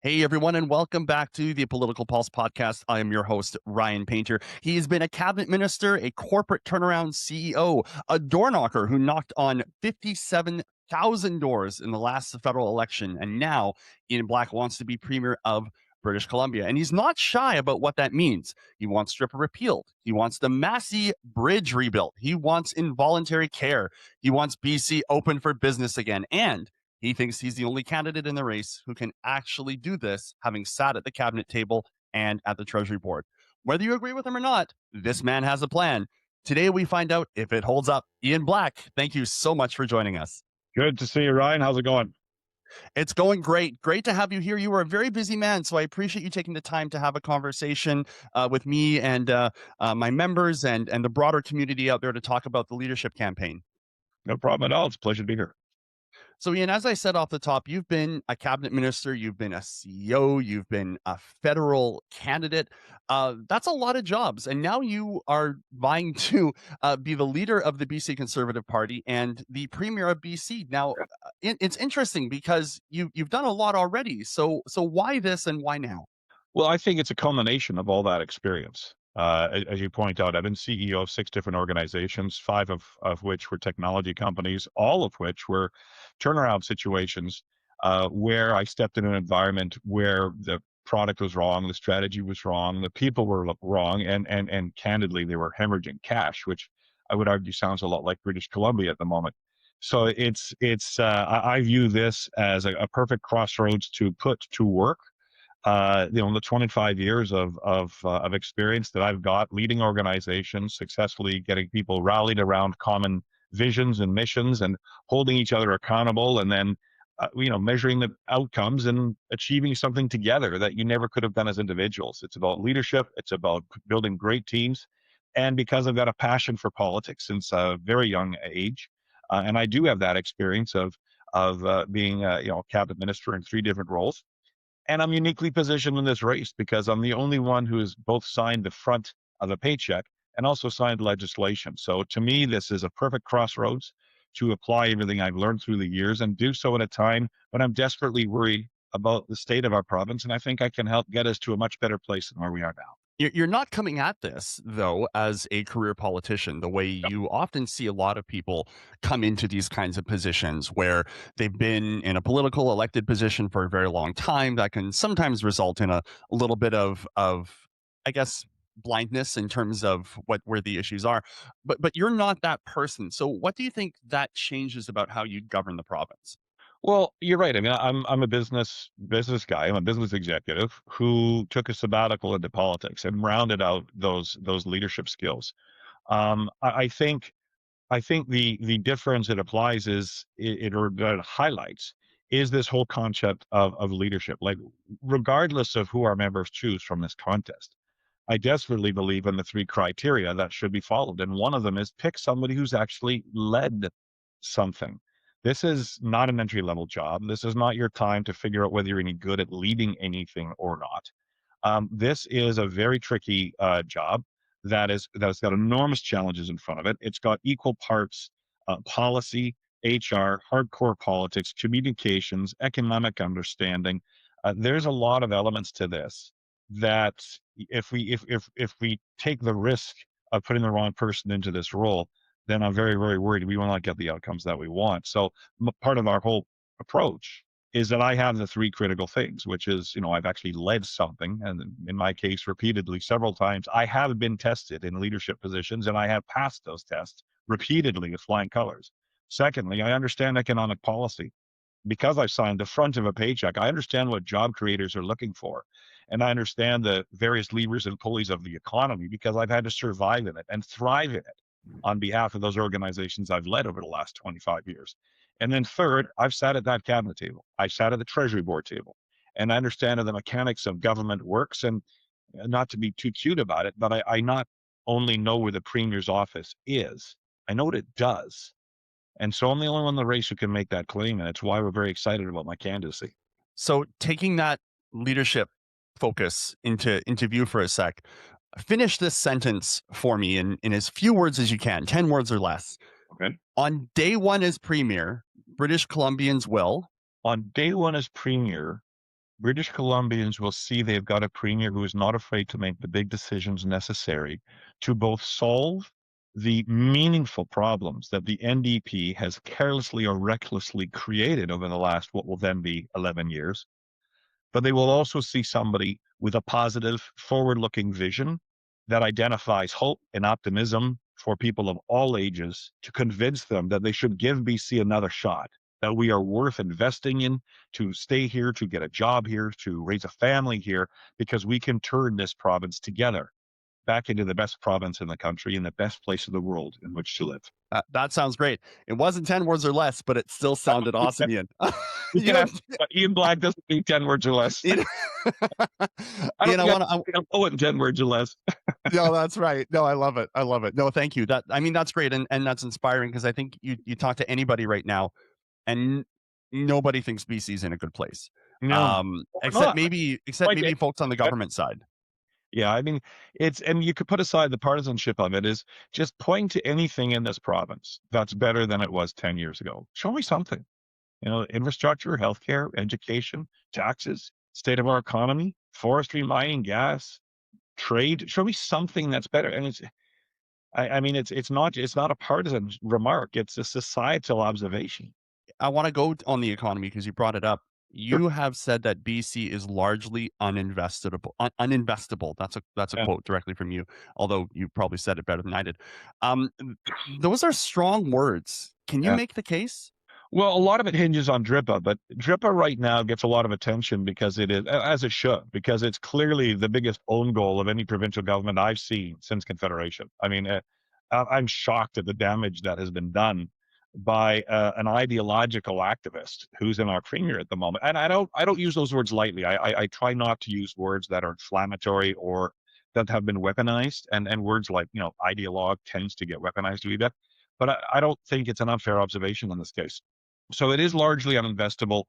Hey, everyone, and welcome back to the Political Pulse podcast. I am your host, Ryan Painter. He's been a cabinet minister, a corporate turnaround CEO, a door knocker who knocked on 57,000 doors in the last federal election. And now Ian Black wants to be premier of British Columbia. And he's not shy about what that means. He wants DRIPA repealed. He wants the Massey Bridge rebuilt. He wants involuntary care. He wants BC open for business again. And he thinks he's the only candidate in the race who can actually do this, having sat at the cabinet table and at the Treasury board. Whether you agree with him or not, this man has a plan. Today, we find out if it holds up. Ian Black, thank you so much for joining us. Good to see you, Ryan. How's it going? It's going great. Great to have you here. You are a very busy man, so I appreciate you taking the time to have a conversation with me and my members and the broader community out there to talk about the leadership campaign. No problem at all. It's a pleasure to be here. So, Ian, as I said off the top, you've been a cabinet minister, you've been a CEO, you've been a federal candidate. That's a lot of jobs. And now you are vying to be the leader of the BC Conservative Party and the premier of BC. Now, it's interesting because you've done a lot already. So why this and why now? Well, I think it's a culmination of all that experience. As you point out, I've been CEO of 6 different organizations, five of which were technology companies, all of which were turnaround situations where I stepped in an environment where the product was wrong, the strategy was wrong, the people were wrong, and candidly, they were hemorrhaging cash, which I would argue sounds a lot like British Columbia at the moment. So I view this as a perfect crossroads to put to work the 25 years of experience that I've got leading organizations, successfully getting people rallied around common visions and missions, and holding each other accountable, and then measuring the outcomes and achieving something together that you never could have done as individuals. It's about leadership. It's about building great teams, and because I've got a passion for politics since a very young age, and I do have that experience of being cabinet minister in 3 different roles, and I'm uniquely positioned in this race because I'm the only one who has both signed the front of a paycheck and also signed legislation. So to me, this is a perfect crossroads to apply everything I've learned through the years and do so at a time when I'm desperately worried about the state of our province. And I think I can help get us to a much better place than where we are now. You're not coming at this, though, as a career politician, the way you often see a lot of people come into these kinds of positions where they've been in a political elected position for a very long time. That can sometimes result in a little bit of I guess, blindness in terms of where the issues are. But you're not that person. So what do you think that changes about how you govern the province? Well, you're right. I mean, I'm a business guy. I'm a business executive who took a sabbatical into politics and rounded out those leadership skills. I think the difference it applies is or that it highlights is this whole concept of leadership. Like, regardless of who our members choose from this contest, I desperately believe in the 3 criteria that should be followed, and one of them is pick somebody who's actually led something. This is not an entry level job. This is not your time to figure out whether you're any good at leading anything or not. This is a very tricky job that's got enormous challenges in front of it. It's got equal parts policy, HR, hardcore politics, communications, economic understanding. There's a lot of elements to this that if we take the risk of putting the wrong person into this role, then I'm very, very worried we will not get the outcomes that we want. So part of our whole approach is that I have the 3 critical things, which is, I've actually led something, and in my case, repeatedly, several times. I have been tested in leadership positions, and I have passed those tests repeatedly with flying colors. Secondly, I understand economic policy. Because I signed the front of a paycheck, I understand what job creators are looking for. And I understand the various levers and pulleys of the economy because I've had to survive in it and thrive in it on behalf of those organizations I've led over the last 25 years. And then third, I've sat at that cabinet table. I sat at the Treasury board table, and I understand how the mechanics of government works. And not to be too cute about it, but I not only know where the premier's office is, I know what it does. And so I'm the only one in the race who can make that claim, and it's why we're very excited about my candidacy. So taking that leadership focus into view for a sec, finish this sentence for me in as few words as you can, 10 words or less. Okay. On day one as premier, British Columbians will. On day one as premier, British Columbians will see they've got a premier who is not afraid to make the big decisions necessary to both solve the meaningful problems that the NDP has carelessly or recklessly created over the last, what will then be 11 years, but they will also see somebody with a positive, forward looking vision that identifies hope and optimism for people of all ages to convince them that they should give BC another shot, that we are worth investing in to stay here, to get a job here, to raise a family here, because we can turn this province together back into the best province in the country and the best place in the world in which to live. That sounds great. It wasn't 10 words or less, but it still sounded awesome, Ian. You can You have Ian Black doesn't need 10 words or less. Ian, I don't Ian, I think want to. I can poet in 10 words or less. No, that's right. No, I love it. I love it. No, thank you. That's great, and that's inspiring because I think you talk to anybody right now, and nobody thinks BC's in a good place, No, well, we're except not. maybe folks on the government side. Yeah, I mean, it's and you could put aside the partisanship of it is just point to anything in this province that's better than it was 10 years ago. Show me something. Infrastructure, healthcare, education, taxes, state of our economy, forestry, mining, gas, trade. Show me something that's better. And I mean, it's not a partisan remark. It's a societal observation. I want to go on the economy because you brought it up. Sure. You have said that BC is largely uninvestable. That's a Yeah. quote directly from you, although you probably said it better than I did. Um, those are strong words. Can you Yeah. make the case? Well, a lot of it hinges on DRIPA, but DRIPA right now gets a lot of attention because it is, as it should, because it's clearly the biggest own goal of any provincial government I've seen since Confederation. I mean, I'm shocked at the damage that has been done by an ideological activist who's in our premier at the moment. And I don't use those words lightly. I try not to use words that are inflammatory or that have been weaponized. And words like ideologue tends to get weaponized a wee bit. But I don't think it's an unfair observation in this case. So it is largely uninvestable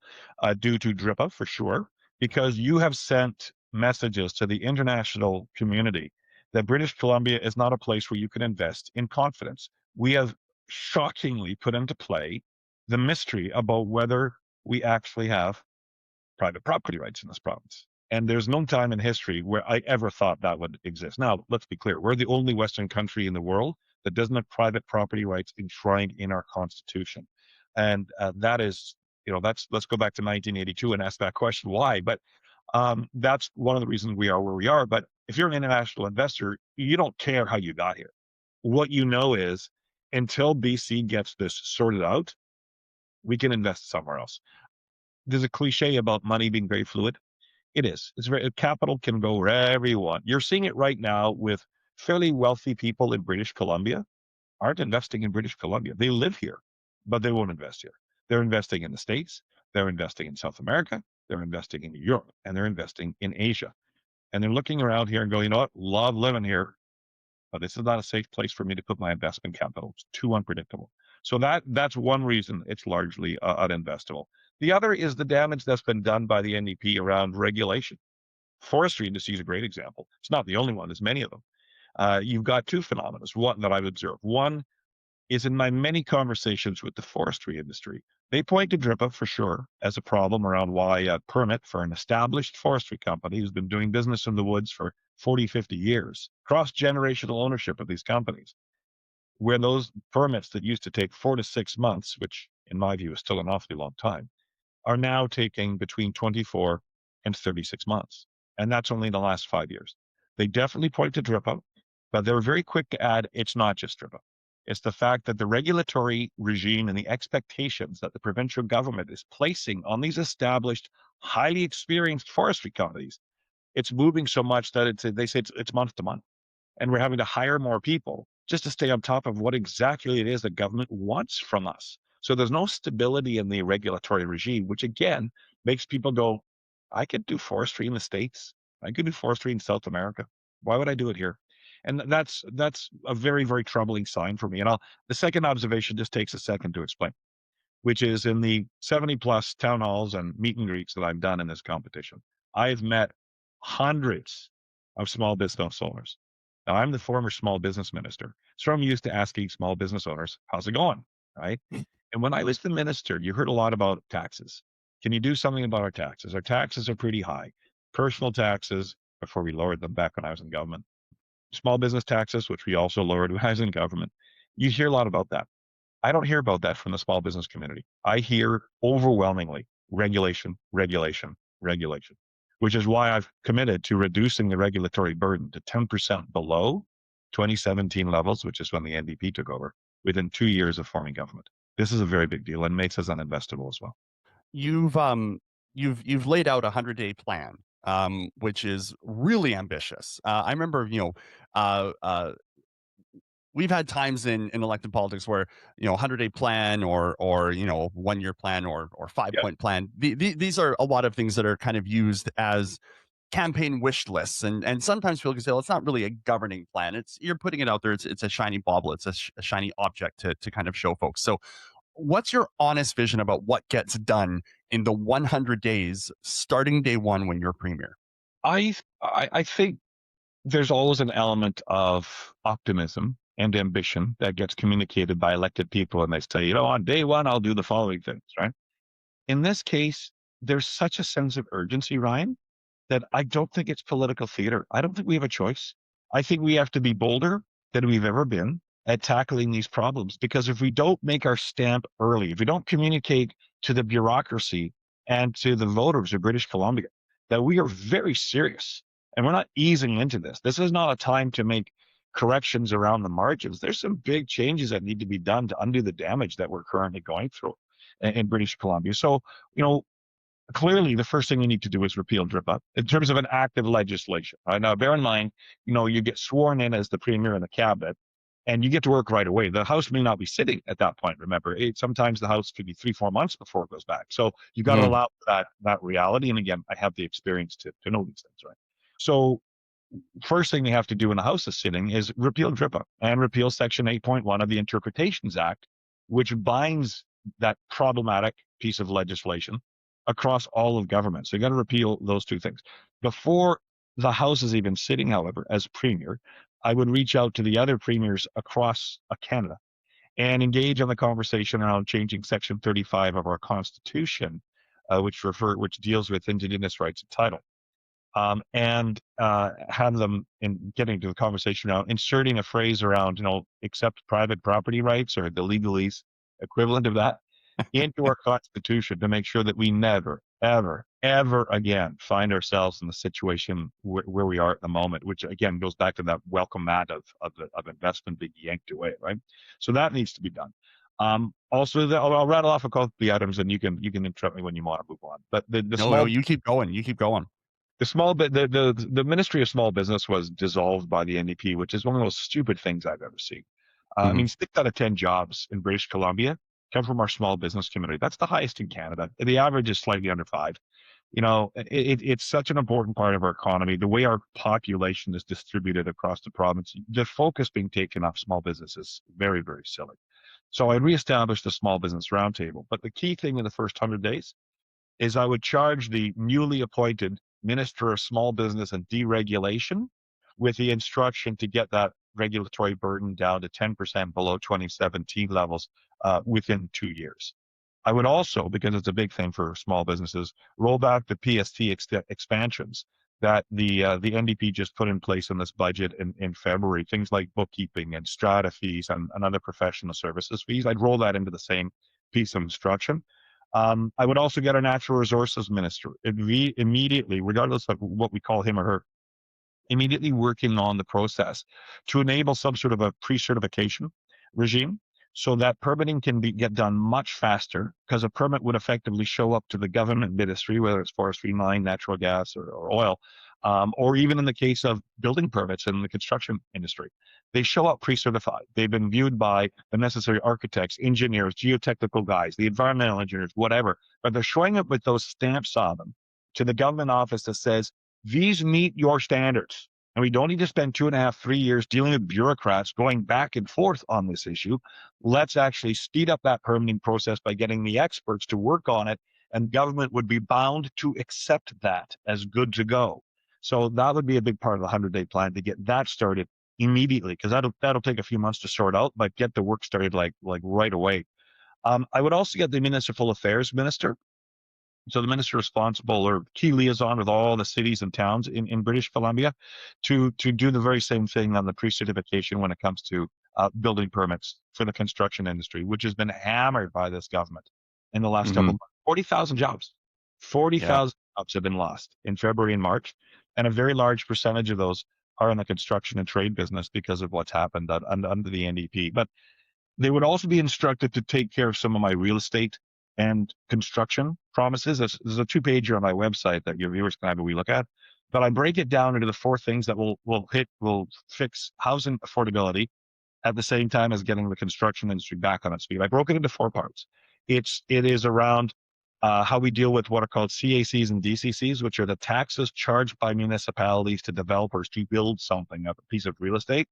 due to DRIPA for sure, because you have sent messages to the international community that British Columbia is not a place where you can invest in confidence. We have shockingly put into play the mystery about whether we actually have private property rights in this province. And there's no time in history where I ever thought that would exist. Now, let's be clear. We're the only Western country in the world that doesn't have private property rights enshrined in our constitution. And that is, let's go back to 1982 and ask that question, why? But that's one of the reasons we are where we are. But if you're an international investor, you don't care how you got here. What you know is until BC gets this sorted out, we can invest somewhere else. There's a cliche about money being very fluid. It is. It's very capital can go wherever you want. You're seeing it right now with fairly wealthy people in British Columbia aren't investing in British Columbia. They live here, but they won't invest here. They're investing in the States, they're investing in South America, they're investing in Europe, and they're investing in Asia. And they're looking around here and going, you know what, love living here, but this is not a safe place for me to put my investment capital. It's too unpredictable. So that's one reason it's largely uninvestable. The other is the damage that's been done by the NDP around regulation. Forestry industry is a great example. It's not the only one. There's many of them. You've got two phenomena. One that I've observed. One is in my many conversations with the forestry industry. They point to DRIPA for sure as a problem around why a permit for an established forestry company who's been doing business in the woods for 40, 50 years, cross-generational ownership of these companies, where those permits that used to take 4 to 6 months, which in my view is still an awfully long time, are now taking between 24 and 36 months. And that's only in the last 5 years. They definitely point to DRIPA, but they're very quick to add it's not just DRIPA. It's the fact that the regulatory regime and the expectations that the provincial government is placing on these established, highly experienced forestry companies, it's moving so much that they say it's month to month and we're having to hire more people just to stay on top of what exactly it is the government wants from us. So there's no stability in the regulatory regime, which again makes people go, I could do forestry in the States. I could do forestry in South America. Why would I do it here? And that's a very, very troubling sign for me. And the second observation just takes a second to explain, which is in the 70 plus town halls and meet and greets that I've done in this competition. I've met hundreds of small business owners. Now, I'm the former small business minister, so I'm used to asking small business owners, how's it going? Right. And when I was the minister, you heard a lot about taxes. Can you do something about our taxes? Our taxes are pretty high. Personal taxes, before we lowered them back when I was in government, small business taxes, which we also lowered when I was in government. You hear a lot about that. I don't hear about that from the small business community. I hear overwhelmingly regulation, regulation, regulation, which is why I've committed to reducing the regulatory burden to 10% below 2017 levels, which is when the NDP took over, within 2 years of forming government. This is a very big deal and makes us uninvestable as well. You've you've laid out a 100-day plan, which is really ambitious. I remember, uh, uh, we've had times in elected politics where 100-day plan or 1-year plan or five Yeah. point plan. These are a lot of things that are kind of used as campaign wish lists, and sometimes people can say, well, it's not really a governing plan. It's you're putting it out there. It's a shiny bauble. It's a shiny object to kind of show folks. So what's your honest vision about what gets done in the 100 days starting day one when you're premier? I think there's always an element of optimism and ambition that gets communicated by elected people, and they say, on day one, I'll do the following things, right? In this case, there's such a sense of urgency, Ryan, that I don't think it's political theater. I don't think we have a choice. I think we have to be bolder than we've ever been at tackling these problems, because if we don't make our stamp early, if we don't communicate to the bureaucracy and to the voters of British Columbia that we are very serious and we're not easing into this, this is not a time to make corrections around the margins. There's some big changes that need to be done to undo the damage that we're currently going through in British Columbia. So, you know, clearly the first thing we need to do is repeal DRIPA in terms of an act of legislation. Right? Now, bear in mind, you get sworn in as the premier and the cabinet, and you get to work right away. The House may not be sitting at that point. Remember, sometimes the House could be 3-4 months before it goes back. So you got to Mm. allow for that reality. And again, I have the experience to know these things, right? So first thing they have to do when the House is sitting is repeal DRIPA and repeal Section 8.1 of the Interpretations Act, which binds that problematic piece of legislation across all of government. So you got to repeal those two things. Before the House is even sitting, however, as premier, I would reach out to the other premiers across Canada and engage on the conversation around changing Section 35 of our Constitution, which deals with Indigenous rights and title, and have them in getting to the conversation around inserting a phrase around, accept private property rights or the legalese equivalent of that into our constitution to make sure that we never, ever, ever again find ourselves in the situation where we are at the moment, which again goes back to that welcome mat of investment being yanked away, right? So that needs to be done. Also, I'll rattle off a couple of the items, and you can interrupt me when you want to move on. But the No, no, small you keep going. You keep going. the small bit the Ministry of Small Business was dissolved by the NDP, which is one of the most stupid things I've ever seen. I Hmm. mean, 6 out of 10 jobs in British Columbia come from our small business community. That's the highest in Canada. The average is slightly under 5. It's such an important part of our economy. The way our population is distributed across the province, the focus being taken off small business is very, very silly. So I reestablished the Small Business Roundtable. But the key thing in the first 100 days is I would charge the newly appointed Minister of Small Business and Deregulation with the instruction to get that regulatory burden down to 10% below 2017 levels within 2 years. I would also, because it's a big thing for small businesses, roll back the PST expansions that the NDP just put in place in this budget in February, things like bookkeeping and strata fees and other professional services fees. I'd roll that into the same piece of instruction. I would also get a natural resources minister immediately, regardless of what we call him or her, immediately working on the process to enable some sort of a pre-certification regime so that permitting can get done much faster, because a permit would effectively show up to the government ministry, whether it's forestry, mine, natural gas, or oil, or even in the case of building permits in the construction industry. They show up pre-certified. They've been viewed by the necessary architects, engineers, geotechnical guys, the environmental engineers, whatever, but they're showing up with those stamps on them to the government office that says, these meet your standards. And we don't need to spend 2.5, 3 years dealing with bureaucrats going back and forth on this issue. Let's actually speed up that permitting process by getting the experts to work on it, and government would be bound to accept that as good to go. So that would be a big part of the 100-day plan, to get that started immediately, because that'll take a few months to sort out, but get the work started like right away. I would also get the municipal affairs minister So the minister responsible or key liaison with all the cities and towns in British Columbia to do the very same thing on the pre-certification when it comes to building permits for the construction industry, which has been hammered by this government in the last couple Hmm. of months. 40,000 jobs. Forty Yeah. thousand jobs have been lost in February and March, and a very large percentage of those are in the construction and trade business because of what's happened under the NDP. But they would also be instructed to take care of some of my real estate and construction promises. There's a two-pager on my website that your viewers can have a wee look at. But I break it down into the four things that will fix housing affordability at the same time as getting the construction industry back on its feet. I broke it into four parts. It is around how we deal with what are called CACs and DCCs, which are the taxes charged by municipalities to developers to build something, a piece of real estate.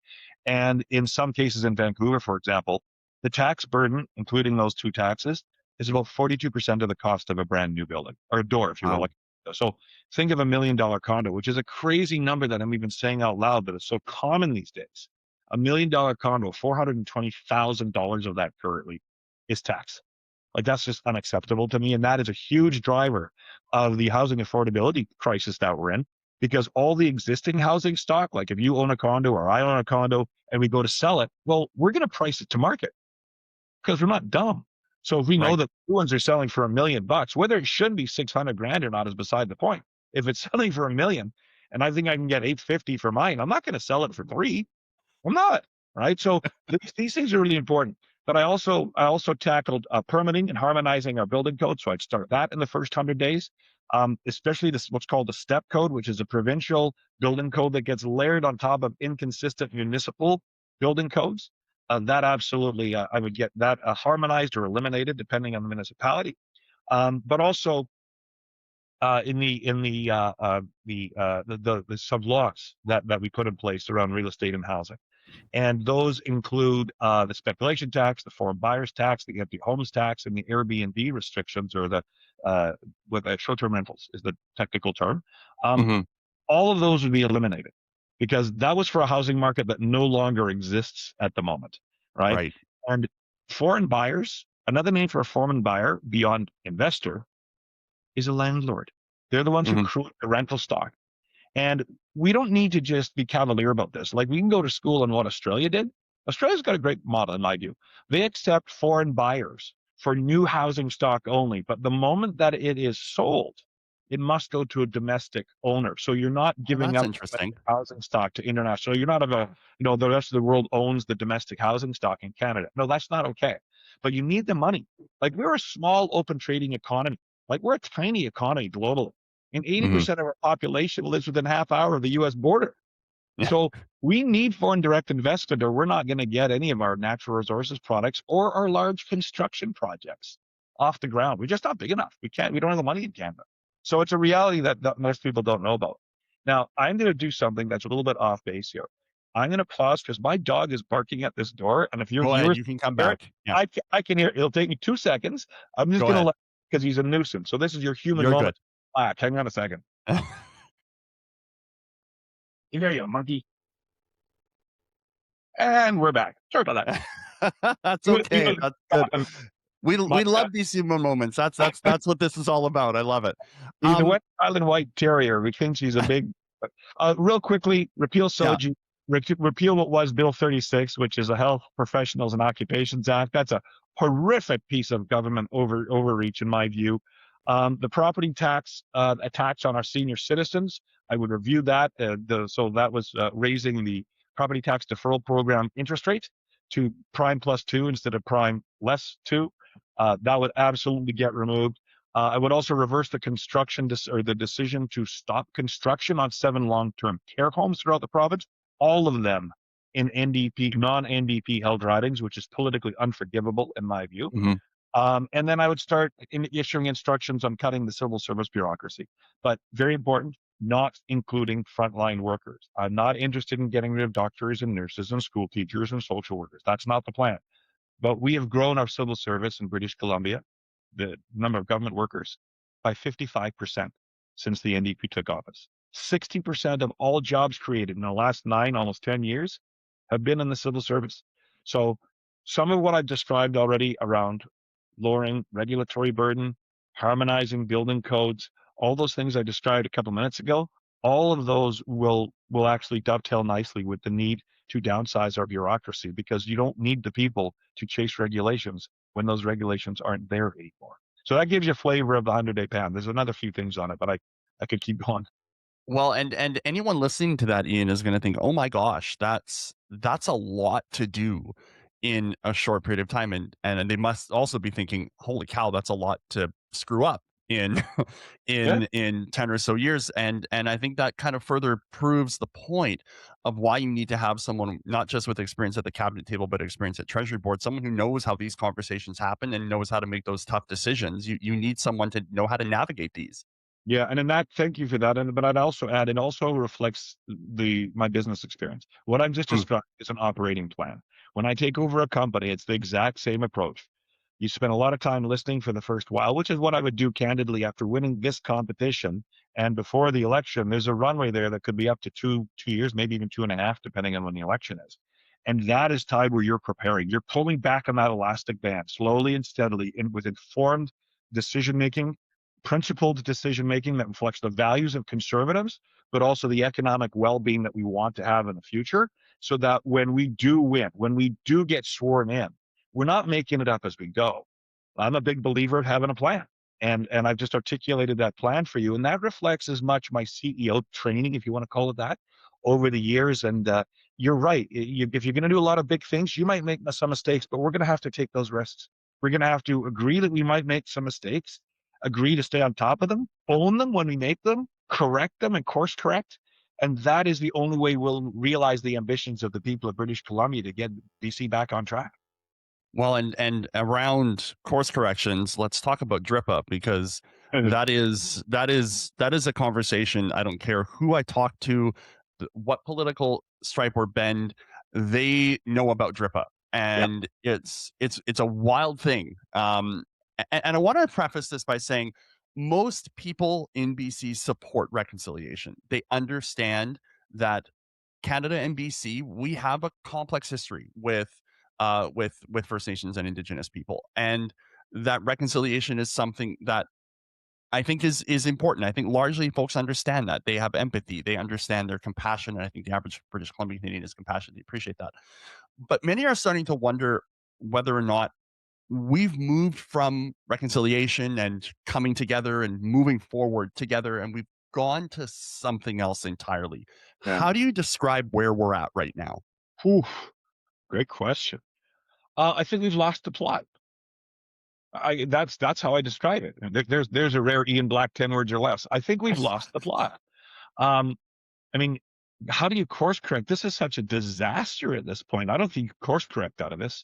And in some cases in Vancouver, for example, the tax burden, including those two taxes, is about 42% of the cost of a brand new building or a door, if you will. Wow. Like, so think of $1 million condo, which is a crazy number that I'm even saying out loud, but it's so common these days. $1 million condo, $420,000 of that currently is tax. Like that's just unacceptable to me. And that is a huge driver of the housing affordability crisis that we're in because all the existing housing stock, like if you own a condo or I own a condo and we go to sell it, well, we're going to price it to market because we're not dumb. So if we know Right. that new ones are selling for $1 million, whether it should be 600 grand or not is beside the point. If it's selling for 1 million and I think I can get 850 for mine, I'm not going to sell it for three. I'm not, right? So these things are really important. But I also tackled permitting and harmonizing our building code. So I'd start that in the first 100 days, especially this what's called the STEP code, which is a provincial building code that gets layered on top of inconsistent municipal building codes. That absolutely, I would get that harmonized or eliminated depending on the municipality. But also the sub laws that we put in place around real estate and housing. And those include the speculation tax, the foreign buyers tax, the empty homes tax, and the Airbnb restrictions, or the with short-term rentals is the technical term. Um, Hmm. all of those would be eliminated because that was for a housing market that no longer exists at the moment, right? Right. And foreign buyers, another name for a foreign buyer beyond investor, is a landlord. They're the ones who Hmm. create the rental stock. And we don't need to just be cavalier about this. Like we can go to school on what Australia did. Australia's got a great model in my view. They accept foreign buyers for new housing stock only, but the moment that it is sold, it must go to a domestic owner. So you're not Oh, giving that's up interesting. domestic housing stock to international. You're not of a, the rest of the world owns the domestic housing stock in Canada. No, that's not okay. But you need the money. Like we're a small open trading economy. Like we're a tiny economy globally and Hmm. 80% of our population lives within a half hour of the US border. Yeah. So we need foreign direct investment, or we're not going to get any of our natural resources products or our large construction projects off the ground. We're just not big enough. We don't have the money in Canada. So it's a reality that most people don't know about. Now, I'm going to do something that's a little bit off base here. I'm going to pause because my dog is barking at this door. And if your Go ahead. viewers You can come hear it, back. Yeah. I can hear it. It'll take me 2 seconds. I'm just Go going to ahead. let, because he's a nuisance. So this is your human You're good. moment. Hang on a second. Here you, monkey. And we're back. Sorry about that. That's He okay. was That's good. gone. We But love these human moments. That's what this is all about. I love it. he's a Um, West Island White Terrier. We think he's a big. Real quickly, repeal yeah. SOGI, repeal what was Bill 36, which is a Health Professionals and Occupations Act. That's a horrific piece of government overreach, in my view. The property tax, a tax on our senior citizens, I would review that. So that was raising the property tax deferral program interest rate to prime plus two instead of prime less two. That would absolutely get removed. I would also reverse the or the decision to stop construction on 7 long-term care homes throughout the province, all of them in non-NDP held ridings, which is politically unforgivable in my view. Hmm. And then I would start issuing instructions on cutting the civil service bureaucracy. But very important, not including frontline workers. I'm not interested in getting rid of doctors and nurses and school teachers and social workers. That's not the plan. But we have grown our civil service in British Columbia, the number of government workers, by 55% since the NDP took office. 60% of all jobs created in the last 9, almost 10 years have been in the civil service. So some of what I've described already around lowering regulatory burden, harmonizing building codes, all those things I described a couple minutes ago, all of those will actually dovetail nicely with the need to downsize our bureaucracy, because you don't need the people to chase regulations when those regulations aren't there anymore. So that gives you a flavor of the 100-day plan. There's another few things on it, but I could keep going. Well, and anyone listening to that, Ian, is going to think, "Oh my gosh, that's a lot to do in a short period of time," and they must also be thinking, "Holy cow, that's a lot to screw up in Yeah. in 10 or so years." And I think that kind of further proves the point of why you need to have someone not just with experience at the cabinet table, but experience at Treasury board, someone who knows how these conversations happen and knows how to make those tough decisions. You need someone to know how to navigate these. Yeah, and in that, thank you for that. And but I'd also add, it also reflects the my business experience. What I've just Mm. described is an operating plan. When I take over a company, it's the exact same approach. You spend a lot of time listening for the first while, which is what I would do candidly after winning this competition. And before the election, there's a runway there that could be up to 2 years, maybe even 2.5, depending on when the election is. And that is time where you're preparing. You're pulling back on that elastic band slowly and steadily, and with informed decision making, principled decision making that reflects the values of conservatives, but also the economic well being that we want to have in the future. So that when we do win, when we do get sworn in, we're not making it up as we go. I'm a big believer of having a plan. And I've just articulated that plan for you. And that reflects as much my CEO training, if you want to call it that, over the years. And you're right. If you're going to do a lot of big things, you might make some mistakes, but we're going to have to take those risks. We're going to have to agree that we might make some mistakes, agree to stay on top of them, own them when we make them, correct them and course correct. And that is the only way we'll realize the ambitions of the people of British Columbia to get BC back on track. Well, and around course corrections, let's talk about DRIPA because that is a conversation. I don't care who I talk to, what political stripe or bend, they know about DRIPA, Yeah, and it's a wild thing. And I want to preface this by saying most people in BC support reconciliation. They understand that Canada and BC, we have a complex history with First Nations and Indigenous people, and that reconciliation is something that I think is important. I think largely folks understand that they have empathy, they understand their compassion, and I think the average British Columbia Canadian is compassionate. They appreciate that, but many are starting to wonder whether or not we've moved from reconciliation and coming together and moving forward together, and we've gone to something else entirely. yeah. How do you describe where we're at right now? Whew, great question. I think we've lost the plot. That's how I describe it. There's a rare Ian Black 10 words or less. I think we've lost the plot. Um, I mean, how do you course correct? This is such a disaster at this point. I don't think you course correct out of this.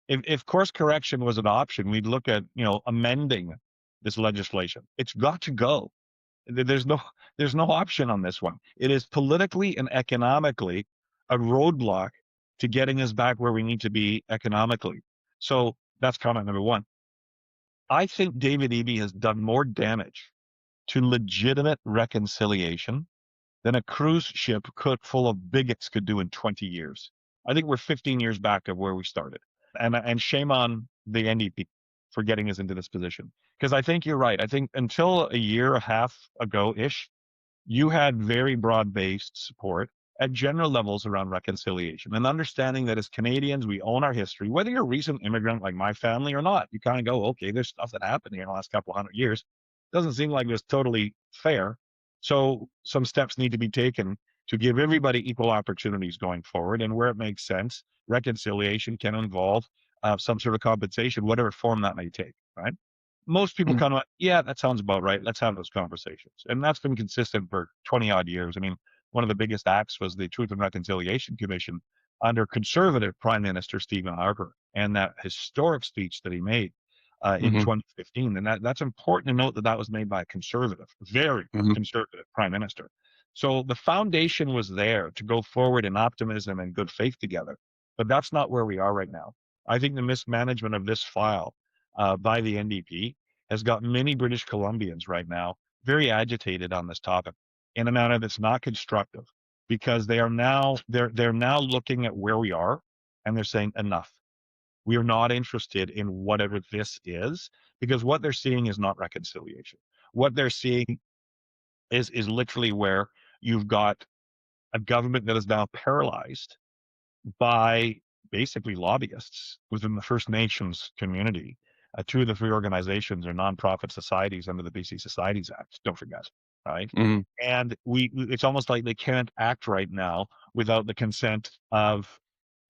If course correction was an option, we'd look at amending this legislation. It's got to go. There's no there's no option on this one. It is politically and economically a roadblock to getting us back where we need to be economically. So that's comment number one. I think David Eby has done more damage to legitimate reconciliation than a cruise ship full of bigots could do in 20 years. I think we're 15 years back of where we started. And shame on the NDP for getting us into this position. Because I think you're right. I think until a year and a half ago ish, you had very broad-based support at general levels around reconciliation and understanding that as Canadians, we own our history, whether you're a recent immigrant like my family or not. You kind of go, okay, there's stuff that happened here in the last couple 100 years. Doesn't seem like it was totally fair. So some steps need to be taken to give everybody equal opportunities going forward. And where it makes sense, reconciliation can involve some sort of compensation, whatever form that may take, right? Most people Mm, kind of, yeah, that sounds about right. Let's have those conversations. And that's been consistent for 20 odd years. I mean, one of the biggest acts was the Truth and Reconciliation Commission under conservative Prime Minister Stephen Harper and that historic speech that he made in mhm, 2015. And that's important to note that that was made by a conservative, very mhm. conservative Prime Minister. So the foundation was there to go forward in optimism and good faith together. But that's not where we are right now. I think the mismanagement of this file by the NDP has got many British Columbians right now very agitated on this topic in a manner that's not constructive because they're now looking at where we are and they're saying enough. We are not interested in whatever this is, because what they're seeing is not reconciliation. What they're seeing is literally where you've got a government that is now paralyzed by basically lobbyists within the First Nations community. Two of the three organizations are nonprofit societies under the BC Societies Act. Don't forget, right? Mhm. And it's almost like they can't act right now without the consent of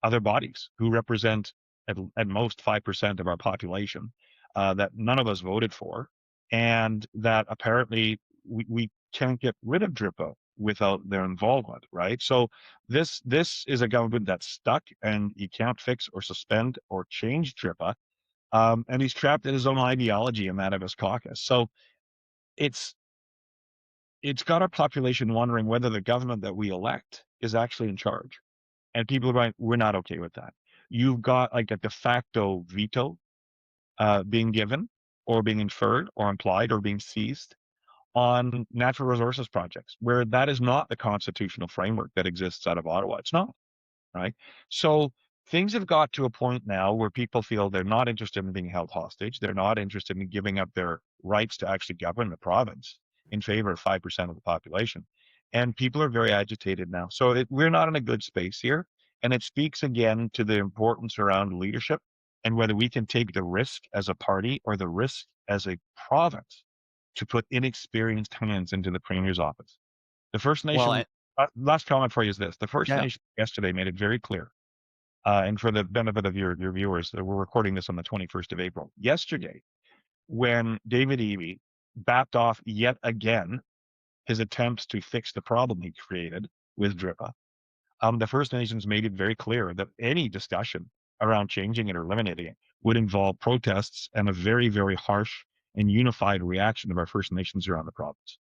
other bodies who represent at most 5% of our population, that none of us voted for, and that apparently we can't get rid of DRIPA without their involvement, right? So this is a government that's stuck, and you can't fix or suspend or change DRIPA, and he's trapped in his own ideology and that of his caucus. So it's it's got our population wondering whether the government that we elect is actually in charge. And people are like, we're not okay with that. You've got like a de facto veto being given or being inferred or implied or being seized on natural resources projects, where that is not the constitutional framework that exists out of Ottawa. It's not, right? So things have got to a point now where people feel they're not interested in being held hostage. They're not interested in giving up their rights to actually govern the province in favor of 5% of the population. And people are very agitated now. So we're not in a good space here. And it speaks again to the importance around leadership and whether we can take the risk as a party or the risk as a province to put inexperienced hands into the premier's office. The First Well, Nation, last comment for you is this: the First yeah. Nation yesterday made it very clear, and for the benefit of your viewers, that we're recording this on the 21st of April. Yesterday, when David Eby backed off yet again his attempts to fix the problem he created with DRIPA, the First Nations made it very clear that any discussion around changing it or eliminating it would involve protests and a very, very harsh and unified reaction of our First Nations around the province.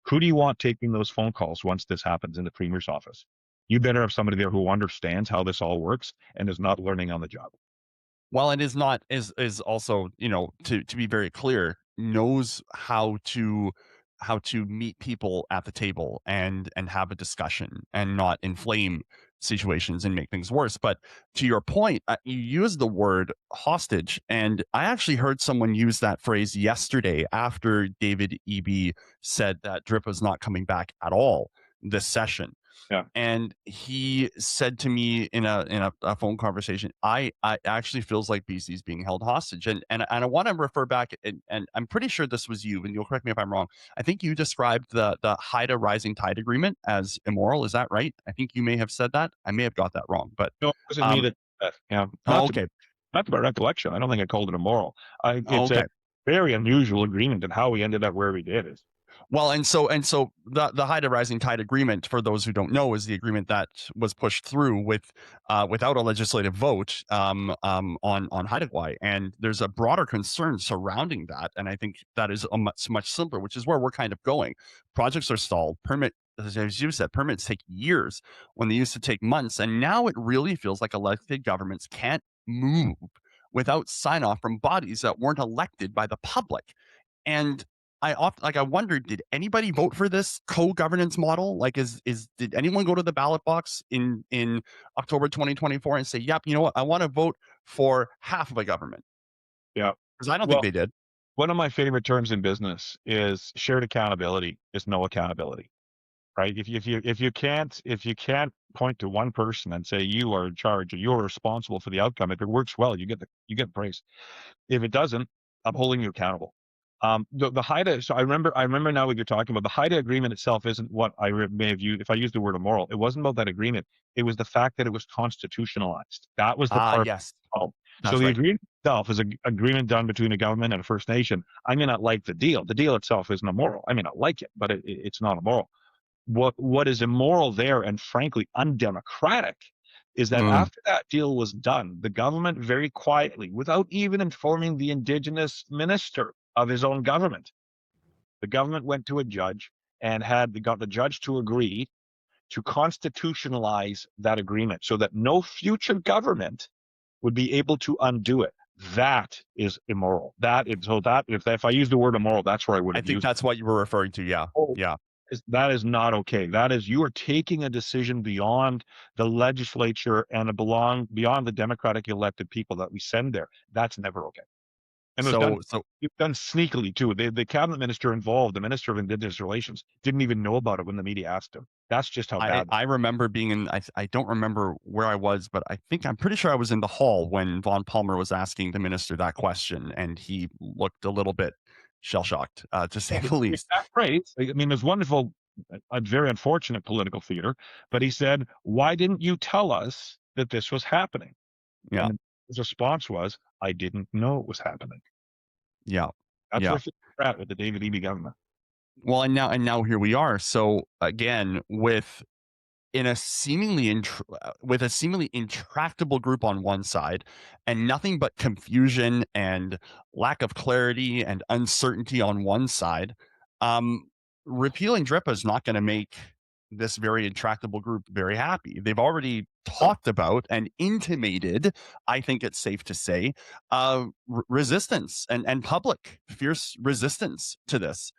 Who do you want taking those phone calls once this happens in the premier's office? You better have somebody there who understands how this all works and is not learning on the job. Well, it is not is also, to be very clear, knows how to meet people at the table and have a discussion and not inflame situations and make things worse. But to your point, you use the word hostage, and I actually heard someone use that phrase yesterday after David Eby said that DRIP was not coming back at all this session. Yeah. And he said to me in a phone conversation, I actually feels like BC is being held hostage. And I want to refer back, and I'm pretty sure this was you, and you'll correct me if I'm wrong. I think you described the Haida Rising Tide Agreement as immoral. Is that right? I think you may have said that. I may have got that wrong, but No, it wasn't me um that, yeah, oh, okay. not to my recollection. I don't think I called it immoral. Oh, It's a okay. very unusual agreement, and how we ended up where we did is. Well, and so the Haida Rising Tide Agreement, for those who don't know, is the agreement that was pushed through without a legislative vote on Haida Gwaii. And there's a broader concern surrounding that, and I think that is a much simpler, which is where we're kind of going. Projects are stalled. As you said, permits take years when they used to take months, and now it really feels like elected governments can't move without sign off from bodies that weren't elected by the public. And I wondered, did anybody vote for this co-governance model? Like, is did anyone go to the ballot box in October 2024 and say, "Yep, you know what? I want to vote for half of a government"? Yeah. Because I don't think Well, they did. one of my favorite terms in business is shared accountability is no accountability, right? If you can't point to one person and say you are in charge or you're responsible for the outcome, if it works well, you get praise. If it doesn't, I'm holding you accountable. The Haida. So I remember now what you're talking about. The Haida agreement itself isn't what may have used. If I used the word immoral, it wasn't about that agreement. It was the fact that it was constitutionalized. That was the Ah, part. yes, Oh, so that's the right. agreement itself is an agreement done between a government and a First Nation. I may not like the deal. The deal itself isn't immoral. I may not like it, but it's not immoral. What is immoral there, and frankly undemocratic, is that Mm. after that deal was done, the government very quietly, without even informing the Indigenous minister of his own government, the government went to a judge and got the judge to agree to constitutionalize that agreement so that no future government would be able to undo it. That is immoral. That is so that if I use the word immoral, that's where I would I have think used it. that's what you were referring to. Yeah, Oh, yeah. that is not okay. That is, you are taking a decision beyond the legislature and beyond the democratic elected people that we send there. That's never okay. And it was done, So it was done sneakily too. The cabinet minister involved, the minister of Indigenous Relations, didn't even know about it when the media asked him. That's just how I bad. I remember being in I don't remember where I was, but I'm pretty sure I was in the hall when Von Palmer was asking the minister that question, and he looked a little bit shell shocked, to say Yeah, the least. that's great. I mean, there's wonderful, a very unfortunate political theater, but he said, "Why didn't you tell us that this was happening?" Yeah, And his response was, "I didn't know it was happening." yeah, That's yeah. where we're at with the David Eby government. Well, and now here we are. So again, in a with a seemingly intractable group on one side, and nothing but confusion and lack of clarity and uncertainty on one side, um, repealing DRIPA is not going to make this very intractable group very happy. They've already talked about and intimated, I think it's safe to say, resistance and public fierce resistance to this.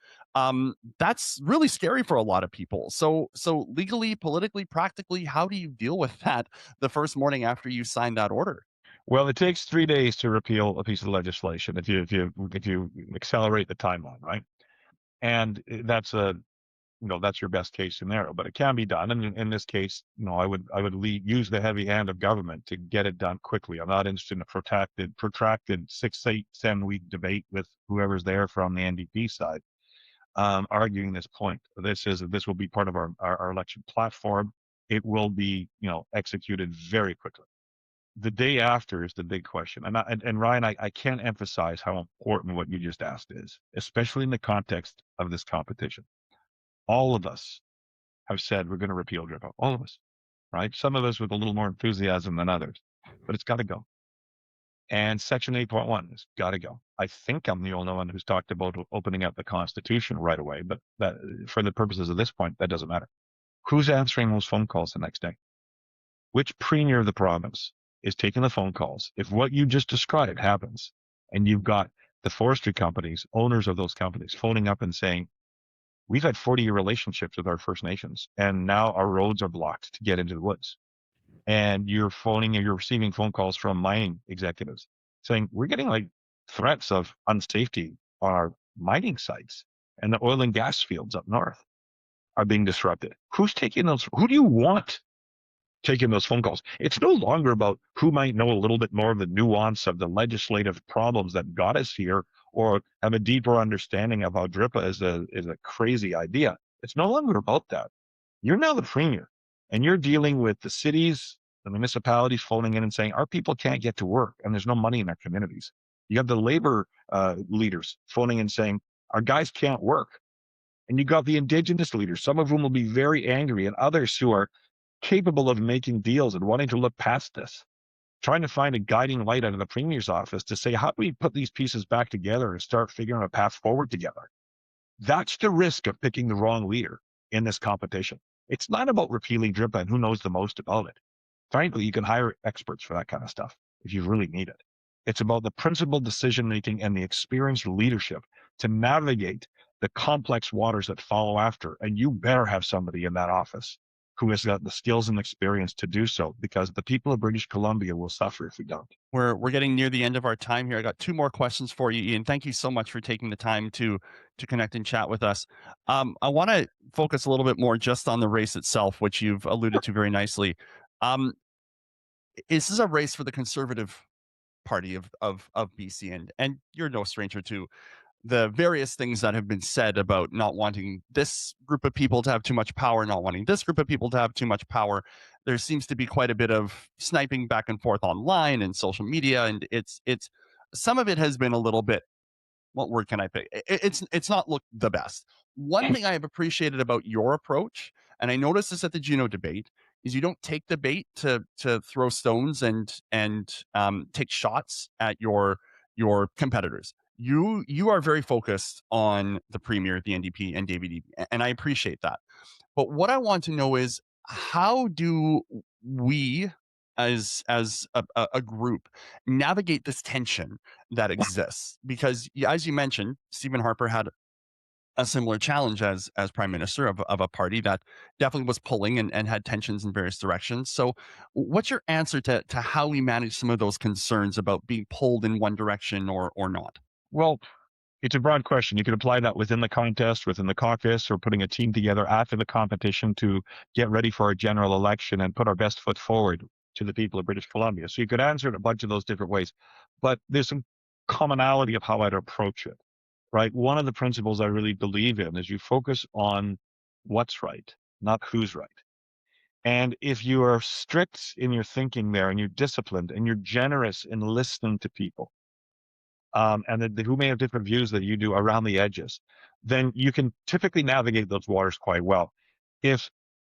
That's really scary for a lot of people. So legally, politically, practically, how do you deal with that the first morning after you sign that order? Well, it takes 3 days to repeal a piece of legislation if you accelerate the timeline, right? And that's a that's your best case scenario, but it can be done. And in this case, I would use the heavy hand of government to get it done quickly. I'm not interested in a protracted 6, 8, 10 week debate with whoever's there from the NDP side, arguing this point. This will be part of our election platform. It will be executed very quickly. The day after is the big question. And Ryan, I can't emphasize how important what you just asked is, especially in the context of this competition. All of us have said we're going to repeal DRIPA. All of us, right? Some of us with a little more enthusiasm than others, but it's got to go. And Section 8.1 has got to go. I think I'm the only one who's talked about opening up the Constitution right away, but that, for the purposes of this point, that doesn't matter. Who's answering those phone calls the next day? Which premier of the province is taking the phone calls? If what you just described happens, and you've got the forestry companies, owners of those companies, phoning up and saying, we've had 40-year relationships with our First Nations, and now our roads are blocked to get into the woods. And you're receiving phone calls from mining executives saying, we're getting like threats of unsafety on our mining sites, and the oil and gas fields up north are being disrupted. Who's taking those? Who do you want taking those phone calls? It's no longer about who might know a little bit more of the nuance of the legislative problems that got us here, or have a deeper understanding of how DRIPA is a crazy idea. It's no longer about that. You're now the premier, and you're dealing with the cities, the municipalities phoning in and saying our people can't get to work, and there's no money in our communities. You have the labor leaders phoning in saying our guys can't work, and you got the indigenous leaders, some of whom will be very angry, and others who are capable of making deals and wanting to look past this, trying to find a guiding light out of the premier's office to say, how do we put these pieces back together and start figuring out a path forward together? That's the risk of picking the wrong leader in this competition. It's not about repealing DRIPA and who knows the most about it. Frankly, you can hire experts for that kind of stuff if you really need it. It's about the principled decision making and the experienced leadership to navigate the complex waters that follow after. And you better have somebody in that office who has got the skills and experience to do so, because the people of British Columbia will suffer if we don't. We're getting near the end of our time here. I got two more questions for you, Ian. Thank you so much for taking the time to connect and chat with us. I want to focus a little bit more just on the race itself, which you've alluded to very nicely. Um, this is a race for the Conservative Party of BC, and you're no stranger to the various things that have been said about not wanting this group of people to have too much power, not wanting this group of people to have too much power. There seems to be quite a bit of sniping back and forth online and social media, and it's some of it has been a little bit, what word can I pick? It's not looked the best. One thing I have appreciated about your approach, and I noticed this at the Juno debate, is you don't take the bait to throw stones and take shots at your competitors. You are very focused on the premier, the NDP, and David Eby, and I appreciate that. But what I want to know is, how do we as a group navigate this tension that exists? Because as you mentioned, Stephen Harper had a similar challenge as prime minister of a party that definitely was pulling and had tensions in various directions. So, what's your answer to how we manage some of those concerns about being pulled in one direction or not? Well, it's a broad question. You could apply that within the contest, within the caucus, or putting a team together after the competition to get ready for a general election and put our best foot forward to the people of British Columbia. So you could answer it a bunch of those different ways, but there's some commonality of how I'd approach it, right? One of the principles I really believe in is you focus on what's right, not who's right. And if you are strict in your thinking there and you're disciplined and you're generous in listening to people, and who may have different views that you do around the edges, then you can typically navigate those waters quite well. If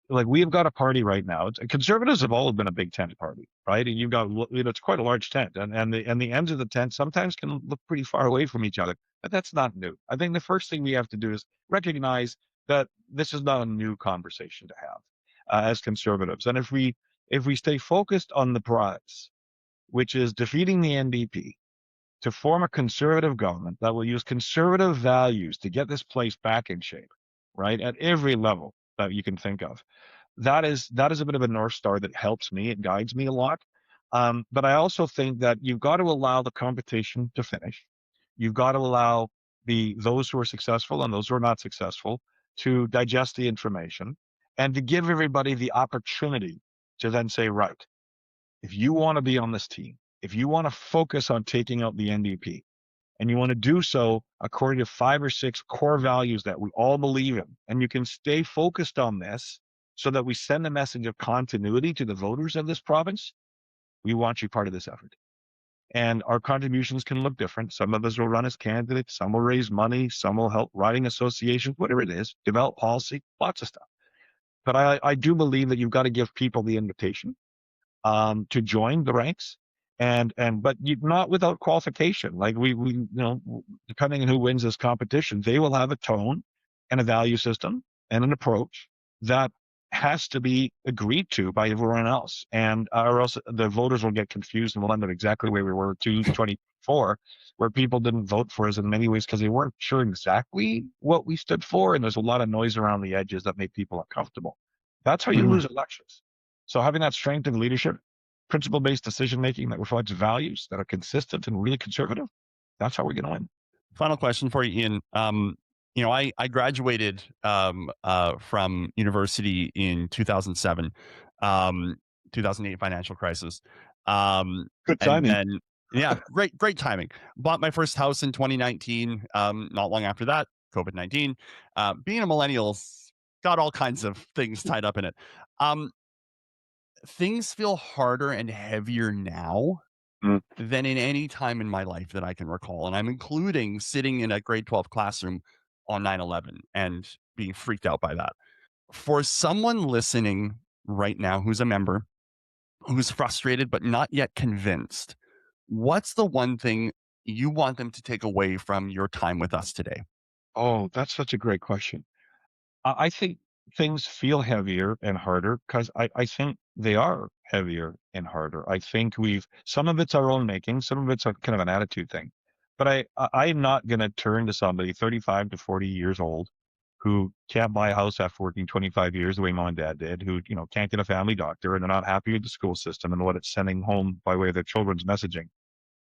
like we have got a party right now, conservatives have always been a big tent party, right? And you've got it's quite a large tent, and the ends of the tent sometimes can look pretty far away from each other, but that's not new. I think the first thing we have to do is recognize that this is not a new conversation to have as conservatives, and if we stay focused on the prize, which is defeating the NDP to form a conservative government that will use conservative values to get this place back in shape, right? At every level that you can think of. That is a bit of a North Star that helps me. It guides me a lot. But I also think that you've got to allow the competition to finish. You've got to allow those who are successful and those who are not successful to digest the information and to give everybody the opportunity to then say, right, if you want to be on this team, if you want to focus on taking out the NDP, and you want to do so according to 5 or 6 core values that we all believe in, and you can stay focused on this so that we send a message of continuity to the voters of this province, we want you part of this effort. And our contributions can look different. Some of us will run as candidates, some will raise money, some will help riding associations, whatever it is, develop policy, lots of stuff. But I do believe that you've got to give people the invitation to join the ranks, and but not without qualification. Like depending on who wins this competition, they will have a tone and a value system and an approach that has to be agreed to by everyone else, and or else the voters will get confused and we'll end up exactly where we were 2024, where people didn't vote for us in many ways because they weren't sure exactly what we stood for, and there's a lot of noise around the edges that make people uncomfortable. That's how you Mhm. lose elections. So having that strength of leadership, principle-based decision making that reflects values that are consistent and really conservative, that's how we're going to win. Final question for you, Ian. I graduated from university in 2007, um, 2008 financial crisis, um, Good and timing. then yeah, great timing. Bought my first house in 2019. Not long after that, COVID-19. Being a millennial's got all kinds of things tied up in it. Um, Things feel harder and heavier now Mm. than in any time in my life that I can recall, and I'm including sitting in a grade 12 classroom on 9/11 and being freaked out by that. For someone listening right now who's a member, who's frustrated but not yet convinced, what's the one thing you want them to take away from your time with us today? Oh, that's such a great question. I think things feel heavier and harder because I think they are heavier and harder. I think some of it's our own making, some of it's a kind of an attitude thing. But I'm not going to turn to somebody 35 to 40 years old who can't buy a house after working 25 years the way mom and dad did, who, can't get a family doctor and they're not happy with the school system and what it's sending home by way of their children's messaging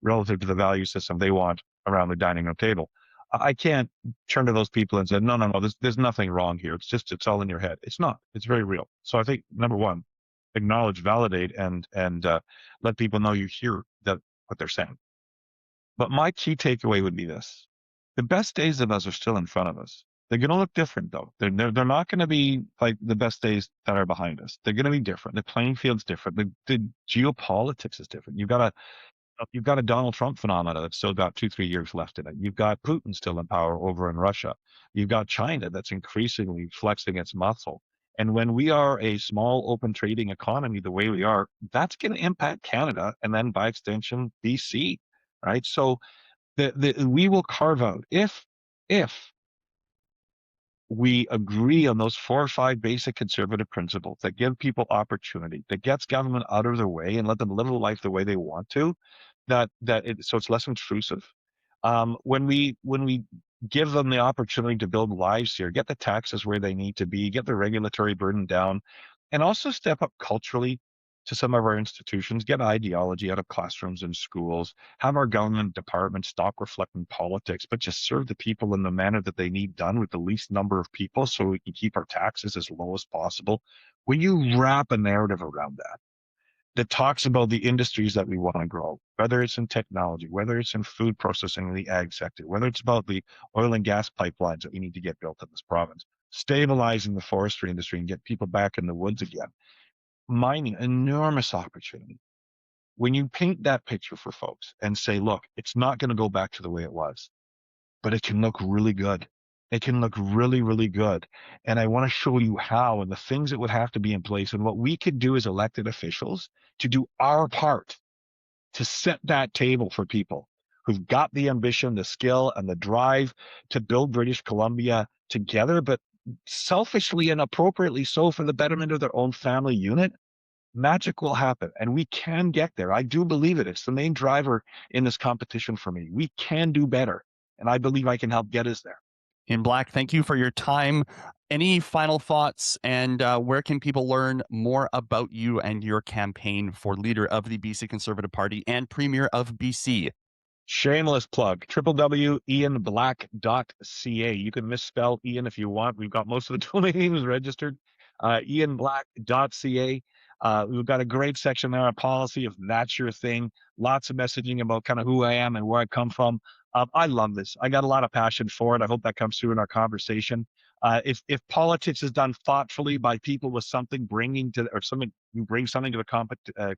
relative to the value system they want around the dining room table. I can't turn to those people and say, no, no, no, there's nothing wrong here. It's all in your head. It's not. It's very real. So I think number one, acknowledge, validate, and let people know you hear that what they're saying. But my key takeaway would be this: the best days of us are still in front of us. They're going to look different, though. They're not going to be like the best days that are behind us. They're going to be different. The playing field's different. The geopolitics is different. You've got a Donald Trump phenomena that's still got 2, 3 years left in it. You've got Putin still in power over in Russia. You've got China that's increasingly flexing its muscle. And when we are a small open trading economy the way we are, that's going to impact Canada and then by extension BC, right? So we will carve out if we agree on those 4 or 5 basic conservative principles that give people opportunity, that gets government out of their way and let them live a life the way they want to, so it's less intrusive. When we give them the opportunity to build lives here, get the taxes where they need to be, get the regulatory burden down, and also step up culturally to some of our institutions, get ideology out of classrooms and schools, have our government departments stop reflecting politics, but just serve the people in the manner that they need done with the least number of people so we can keep our taxes as low as possible. When you wrap a narrative around that talks about the industries that we want to grow, whether it's in technology, whether it's in food processing in the ag sector, whether it's about the oil and gas pipelines that we need to get built in this province, stabilizing the forestry industry and get people back in the woods again, mining, enormous opportunity. When you paint that picture for folks and say, look, it's not going to go back to the way it was, but it can look really good. It can look really, really good. And I want to show you how and the things that would have to be in place and what we could do as elected officials to do our part to set that table for people who've got the ambition, the skill, and the drive to build British Columbia together, but selfishly and appropriately so for the betterment of their own family unit. Magic will happen and we can get there. I do believe it. It's the main driver in this competition for me. We can do better. And I believe I can help get us there. In Black, thank you for your time. Any final thoughts, and where can people learn more about you and your campaign for leader of the BC Conservative Party and Premier of BC? Shameless plug, www.iainblack.ca. You can misspell Ian if you want. We've got most of the domains registered. Iainblack.ca. We've got a great section there on policy if that's your thing. Lots of messaging about kind of who I am and where I come from. I love this. I got a lot of passion for it. I hope that comes through in our conversation. If politics is done thoughtfully by people with something bringing to or something who bring something to the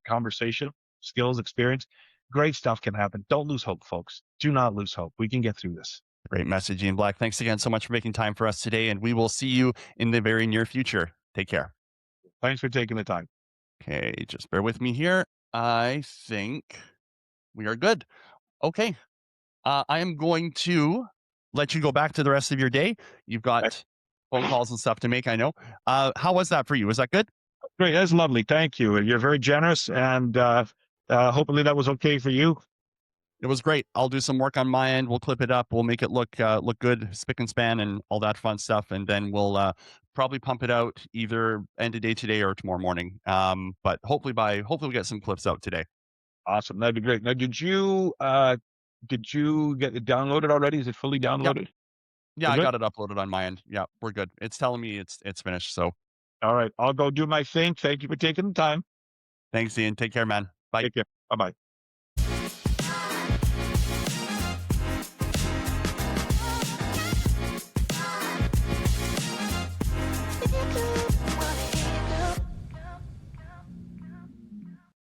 conversation, skills, experience, great stuff can happen. Don't lose hope, folks. Do not lose hope. We can get through this. Great message, Ian Black. Thanks again so much for making time for us today, and we will see you in the very near future. Take care. Thanks for taking the time. Okay, just bear with me here. I think we are good. Okay. I am going to let you go back to the rest of your day. You've got phone calls and stuff to make, I know. How was that for you? Was that good? Great. That's lovely. Thank you. You're very generous. And hopefully that was okay for you. It was great. I'll do some work on my end. We'll clip it up. We'll make it look good, spick and span, and all that fun stuff. And then we'll probably pump it out either end of day today or tomorrow morning. But hopefully we get some clips out today. Awesome. That'd be great. Now, did you get it downloaded already? Is it fully Yep. downloaded? Yeah, We're I good. got it uploaded on my end. Yeah, we're good. It's telling me it's finished. So All right. I'll go do my thing. Thank you for taking the time. thanks, Ian. Take care, man. Bye. Take care. Bye bye.